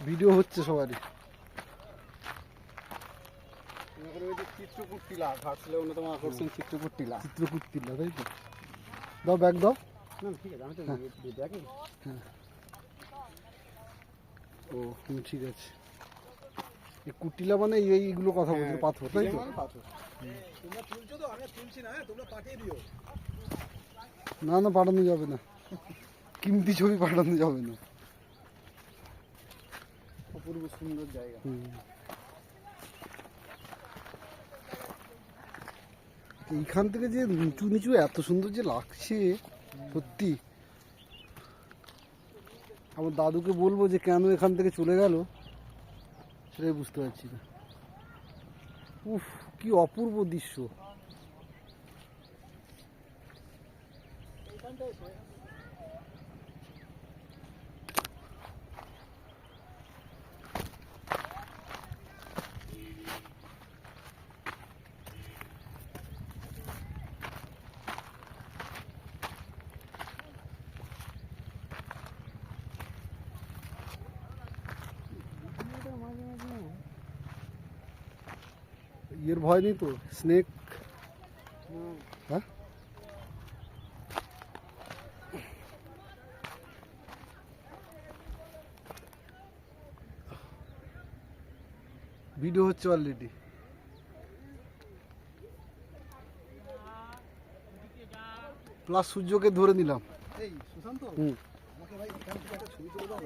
Video হচ্ছে সবারই। চিত্রকূট টিলা, ঘাটশিলার অন্যতম আকর্ষণ চিত্রকূট টিলা। চিত্রকূট টিলা, তাই তো? দাও ব্যাগ দাও। না ঠিক আছে, আমি তো দেখি। হ্যাঁ, ও ঠিক আছে। এই কুটিলা মানে এইগুলো কথা বলছো, পাথর তাই তো? পাথর। তোমরা তুলছো তো, আমি তুলছি না, তোমরা পাঠিয়ে দিও। না না, পাঠানো যাবে না, কিমতি ছবি পাঠানো যাবে না। অপূর্ব সুন্দর জায়গা। এইখান থেকে যে নিচু নিচু এত সুন্দর যে লাগছে সত্যি। আমার দাদুকে বলবো যে কেন এখান থেকে চলে গেল, সেটাই বুঝতে পারছি না। উফ, কি অপূর্ব দৃশ্য। ইয়ের ভয় নেই তো, স্নেক? হ্যাঁ, ভিডিও হচ্ছে অলরেডি। প্লাস সূর্যকে ধরে নিলাম। এই সুশান্ত, হুম। আমাকে ভাই এখান থেকে একটা ছবি তুলে দাও।